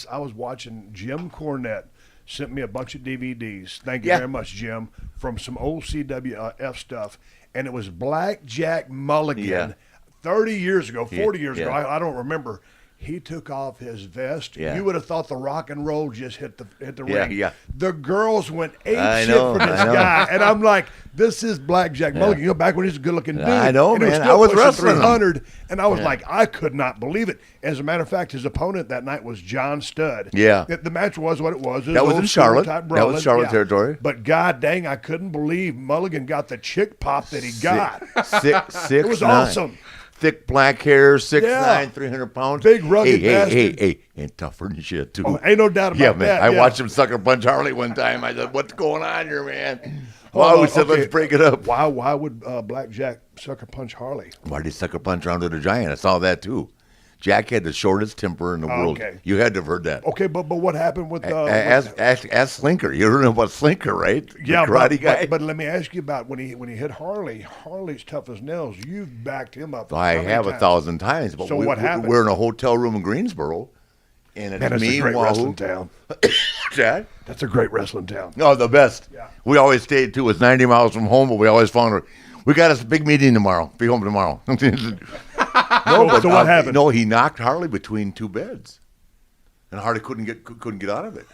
I was watching Jim Cornette sent me a bunch of DVDs. Thank you very much, Jim, from some old CWF stuff, and it was Blackjack Mulligan, 30 years ago, 40 years ago. I don't remember. He took off his vest. Yeah. You would have thought the rock and roll just hit the ring. Yeah. The girls went ape shit for this guy, and I'm like, this is Blackjack Mulligan. You know, back when he was a good-looking dude. I know, and he man. was still I was pushing wrestling 300, and I was like, I could not believe it. As a matter of fact, his opponent that night was John Studd. Yeah. The match was what it was. That was in Charlotte. That was Charlotte territory. But god dang, I couldn't believe Mulligan got the chick pop that he got. It was awesome. Thick black hair, 6'9", 300 pounds. Big rugged bastard. Hey, and tougher than shit, too. Oh, ain't no doubt about that. I watched him sucker punch Harley one time. I said, what's going on here, man? We said, let's break it up. Why would Blackjack sucker punch Harley? Why did he sucker punch Andre the Giant? I saw that, too. Jack had the shortest temper in the world. Okay. You had to have heard that. Okay, but what happened with ask Slinker. You heard about Slinker, right? Yeah, the karate guy. But let me ask you about when he hit Harley. Harley's tough as nails. You've backed him up. I have 1,000 times. But so what happened? We're in a hotel room in Greensboro, and it's me, a great wrestling town. Chad? That's a great wrestling town. Oh, the best. Yeah. We always stayed too. It's 90 miles from home, but we always found we got us a big meeting tomorrow. Be home tomorrow. So what happened? No, he knocked Harley between two beds, and Harley couldn't get out of it.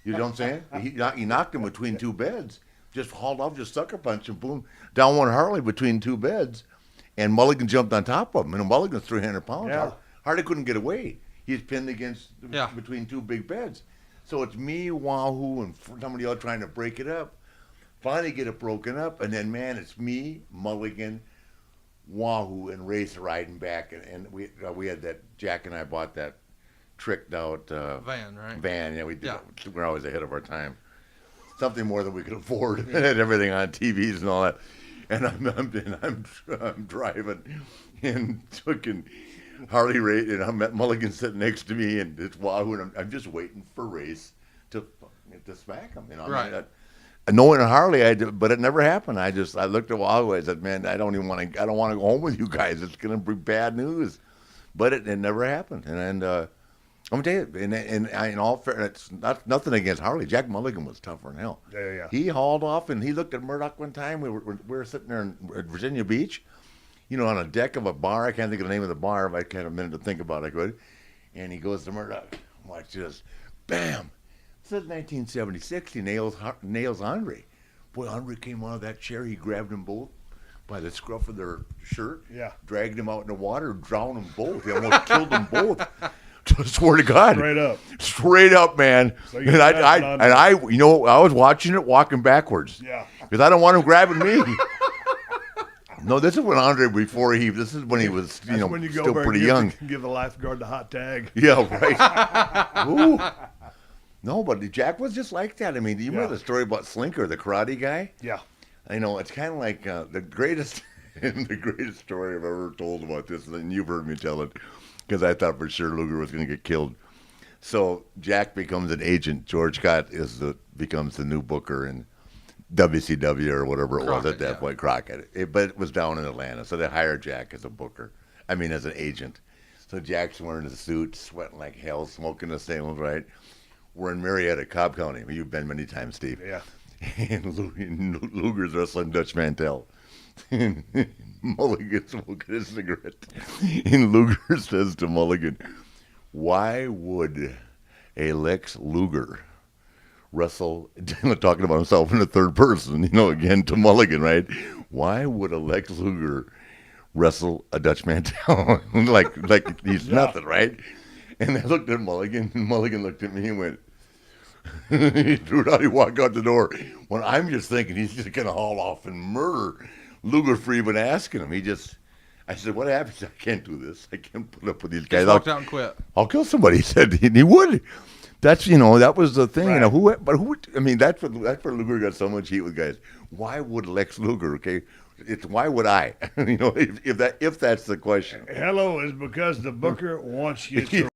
You know what I'm saying? He knocked him between two beds, just hauled off, just sucker punched him, boom, down one Harley between two beds, and Mulligan jumped on top of him. And Mulligan's 300 pounds. Yeah. Harley couldn't get away. He's pinned against between two big beds. So it's me, Wahoo, and somebody else trying to break it up. Finally get it broken up, and then, man, it's me, Mulligan, Wahoo, and Race riding back. And we had that, Jack and I bought that tricked out van, right? Van, yeah, we did. Yeah. We're always ahead of our time. Something more than we could afford. And everything on TVs and all that. And I'm driving and took Harley Race, and I'm at Mulligan sitting next to me, and it's Wahoo, and I'm just waiting for Race to smack him. You know, right. I mean, knowing Harley, but it never happened. I looked at Wahoo. I said, "Man, I don't want to go home with you guys. It's going to be bad news." But it never happened. And I'm gonna tell you, in all fairness, it's nothing against Harley. Jack Mulligan was tougher than hell. Yeah. He hauled off, and he looked at Murdoch one time. We were sitting there in Virginia Beach, you know, on a deck of a bar. I can't think of the name of the bar. If I had a minute to think about it, I could. And he goes to Murdoch. Watch this, bam. This is 1976. He nails Andre. Boy, Andre came out of that chair. He grabbed them both by the scruff of their shirt. Yeah. Dragged them out in the water, drowned them both. He almost killed them both. I swear to God. Straight up, man. So and I, you know, I was watching it walking backwards. Yeah. Because I don't want him grabbing me. No, this is when Andre this is when he was, you know, still pretty young. Give the lifeguard the hot tag. Yeah, right. Ooh. No, but Jack was just like that. I mean, do you remember the story about Slinker, the karate guy? Yeah. I know, it's kind of like the greatest story I've ever told about this, and you've heard me tell it, because I thought for sure Luger was going to get killed. So Jack becomes an agent. George Scott becomes the new booker in WCW or whatever it was at that point, Crockett. But it was down in Atlanta, so they hired Jack as a booker. I mean, as an agent. So Jack's wearing a suit, sweating like hell, smoking the Salem's, right? We're in Marietta, Cobb County. You've been many times, Steve. Yeah. And Luger's wrestling Dutch Mantel. And Mulligan's smoking a cigarette. And Luger says to Mulligan, "Why would a Lex Luger wrestle," talking about himself in the third person, you know, again to Mulligan, right? "Why would a Lex Luger wrestle a Dutch Mantel?" like he's nothing, right? And I looked at Mulligan, and Mulligan looked at me and went, he threw it out, he walked out the door. When I'm just thinking he's just going to haul off and murder Luger for even asking him. I said, "What happened?" He said, "I can't do this. I can't put up with these guys. Just walked out and quit. I'll kill somebody." He said, he would. That's, you know, that was the thing. Right. You know, I mean, that's where Luger got so much heat with guys. Why would Lex Luger, okay? It's why would I? You know, if that's the question. Hello is because the booker wants you to